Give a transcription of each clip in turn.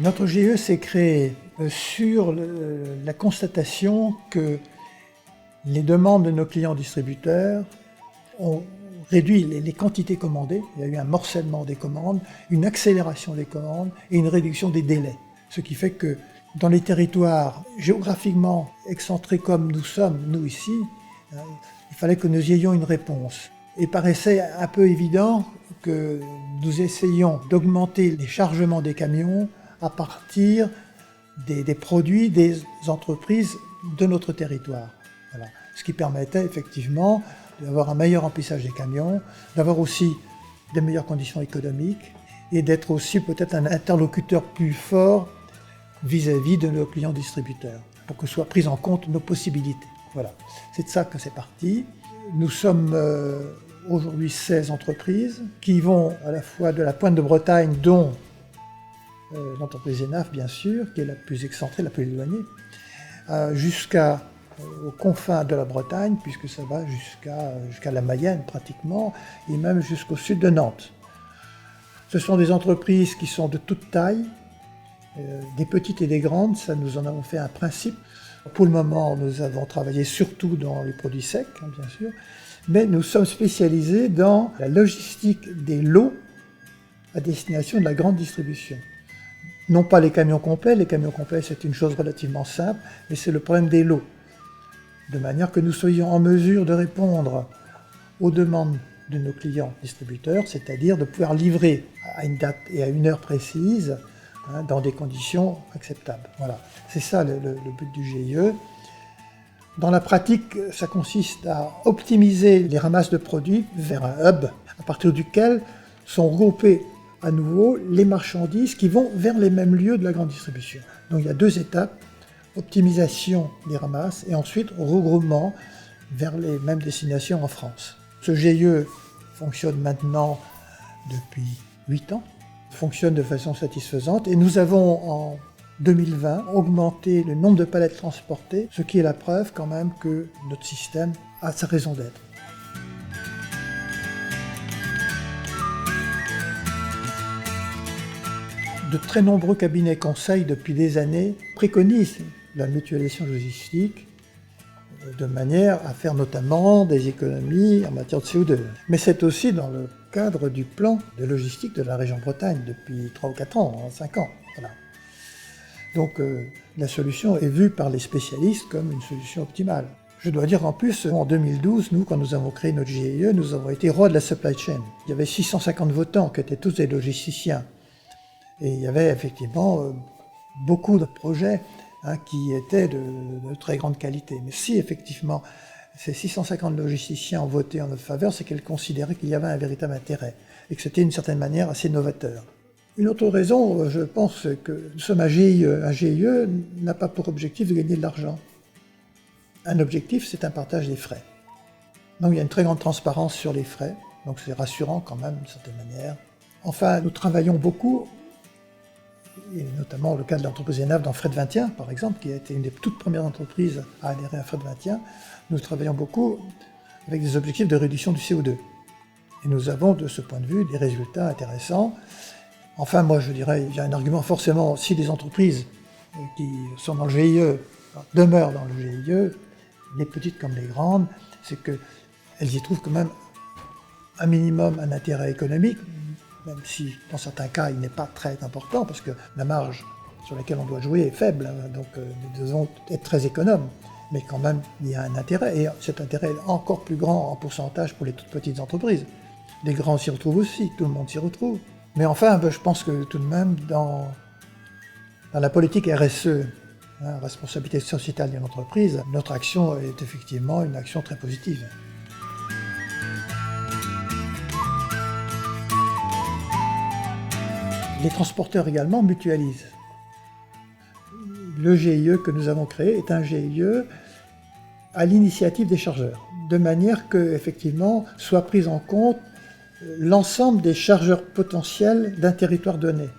Notre GIE s'est créé sur la constatation que les demandes de nos clients distributeurs ont réduit les quantités commandées. Il y a eu un morcellement des commandes, une accélération des commandes et une réduction des délais. Ce qui fait que dans les territoires géographiquement excentrés comme nous sommes, nous ici, il fallait que nous ayons une réponse. Il paraissait un peu évident que nous essayions d'augmenter les chargements des camions à partir des produits des entreprises de notre territoire. Voilà. Ce qui permettait effectivement d'avoir un meilleur remplissage des camions, d'avoir aussi des meilleures conditions économiques et d'être aussi peut-être un interlocuteur plus fort vis-à-vis de nos clients distributeurs, pour que soient prises en compte nos possibilités. Voilà, c'est de ça que c'est parti. Nous sommes aujourd'hui 16 entreprises qui vont à la fois de la pointe de Bretagne, dont l'entreprise ENAF, bien sûr, qui est la plus excentrée, la plus éloignée, jusqu'aux confins de la Bretagne, puisque ça va jusqu'à la Mayenne pratiquement, et même jusqu'au sud de Nantes. Ce sont des entreprises qui sont de toute taille, des petites et des grandes, ça nous en avons fait un principe. Pour le moment, nous avons travaillé surtout dans les produits secs, bien sûr, mais nous sommes spécialisés dans la logistique des lots à destination de la grande distribution. Non pas les camions complets c'est une chose relativement simple, mais c'est le problème des lots. De manière que nous soyons en mesure de répondre aux demandes de nos clients distributeurs, c'est-à-dire de pouvoir livrer à une date et à une heure précise, dans des conditions acceptables. Voilà, c'est ça le but du GIE. Dans la pratique, ça consiste à optimiser les ramasses de produits vers un hub, à partir duquel sont regroupés à nouveau les marchandises qui vont vers les mêmes lieux de la grande distribution. Donc il y a deux étapes, optimisation des ramasses et ensuite regroupement vers les mêmes destinations en France. Ce GIE fonctionne maintenant depuis 8 ans, fonctionne de façon satisfaisante et nous avons en 2020 augmenté le nombre de palettes transportées, ce qui est la preuve quand même que notre système a sa raison d'être. De très nombreux cabinets conseils depuis des années préconisent la mutualisation logistique de manière à faire notamment des économies en matière de CO2. Mais c'est aussi dans le cadre du plan de logistique de la région Bretagne depuis 3 ou 4 ans, 5 ans. Voilà. Donc la solution est vue par les spécialistes comme une solution optimale. Je dois dire en plus, en 2012, nous, quand nous avons créé notre GIE, nous avons été rois de la supply chain. Il y avait 650 votants qui étaient tous des logisticiens. Et il y avait effectivement beaucoup de projets qui étaient de très grande qualité. Mais si effectivement ces 650 logisticiens ont voté en notre faveur, c'est qu'ils considéraient qu'il y avait un véritable intérêt et que c'était d'une certaine manière assez novateur. Une autre raison, je pense que nous sommes un GIE. Un GIE n'a pas pour objectif de gagner de l'argent. Un objectif, c'est un partage des frais. Donc il y a une très grande transparence sur les frais, donc c'est rassurant quand même d'une certaine manière. Enfin, nous travaillons beaucoup, et notamment le cas de l'entreprise ENAF dans Fret 21, par exemple, qui a été une des toutes premières entreprises à adhérer à Fret 21, nous travaillons beaucoup avec des objectifs de réduction du CO2. Et nous avons, de ce point de vue, des résultats intéressants. Enfin, moi, je dirais, il y a un argument forcément, si des entreprises qui sont dans le GIE demeurent dans le GIE, les petites comme les grandes, c'est qu'elles y trouvent quand même un minimum un intérêt économique, même si dans certains cas il n'est pas très important, parce que la marge sur laquelle on doit jouer est faible, donc nous devons être très économes, mais quand même il y a un intérêt, et cet intérêt est encore plus grand en pourcentage pour les toutes petites entreprises. Les grands s'y retrouvent aussi, tout le monde s'y retrouve. Mais enfin, je pense que tout de même, dans la politique RSE, responsabilité sociétale d'une entreprise, notre action est effectivement une action très positive. Les transporteurs également mutualisent. Le GIE que nous avons créé est un GIE à l'initiative des chargeurs, de manière que, effectivement, soit prise en compte l'ensemble des chargeurs potentiels d'un territoire donné,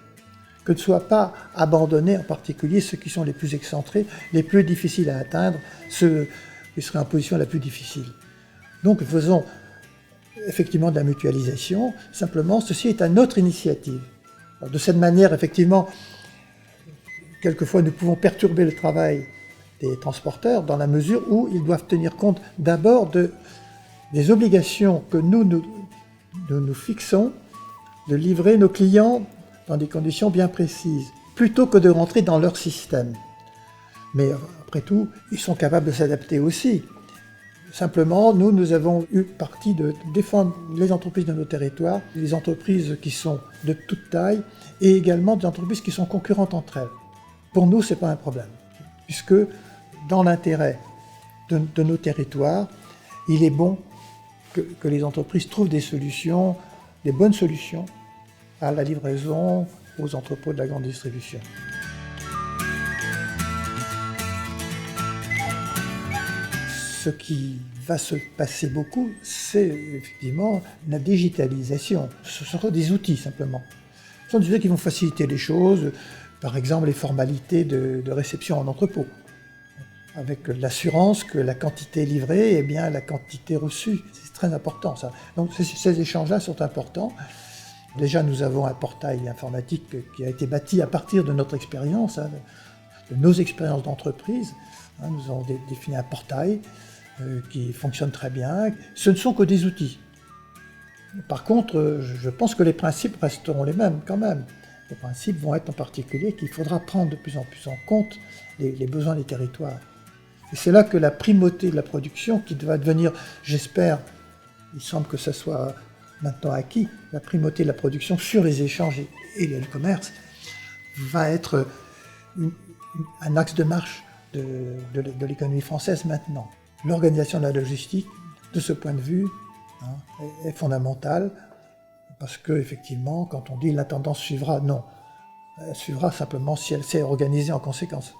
que ne soient pas abandonnés, en particulier ceux qui sont les plus excentrés, les plus difficiles à atteindre, ceux qui seraient en position la plus difficile. Donc faisons effectivement de la mutualisation, simplement ceci est à notre initiative. Alors, de cette manière, effectivement, quelquefois nous pouvons perturber le travail des transporteurs dans la mesure où ils doivent tenir compte d'abord des obligations que nous fixons de livrer nos clients dans des conditions bien précises, plutôt que de rentrer dans leur système. Mais après tout, ils sont capables de s'adapter aussi. Simplement, nous avons eu parti de défendre les entreprises de nos territoires, les entreprises qui sont de toute taille, et également des entreprises qui sont concurrentes entre elles. Pour nous, ce n'est pas un problème, puisque dans l'intérêt de nos territoires, il est bon que les entreprises trouvent des solutions, des bonnes solutions à la livraison aux entrepôts de la grande distribution. Ce qui va se passer beaucoup, c'est effectivement la digitalisation. Ce seront des outils simplement. Ce sont des outils qui vont faciliter les choses, par exemple les formalités de réception en entrepôt, avec l'assurance que la quantité livrée est bien la quantité reçue. C'est très important ça. Donc ces échanges-là sont importants. Déjà nous avons un portail informatique qui a été bâti à partir de notre expérience, de nos expériences d'entreprise. Nous avons défini un portail qui fonctionne très bien. Ce ne sont que des outils. Par contre, je pense que les principes resteront les mêmes quand même. Les principes vont être en particulier qu'il faudra prendre de plus en plus en compte les besoins des territoires. Et c'est là que la primauté de la production, qui va devenir, j'espère, il semble que ça soit maintenant acquis, la primauté de la production sur les échanges et le commerce, va être un axe de marche de l'économie française maintenant. L'organisation de la logistique, de ce point de vue, est fondamentale, parce que effectivement, quand on dit la tendance suivra, non. Elle suivra simplement si elle s'est organisée en conséquence.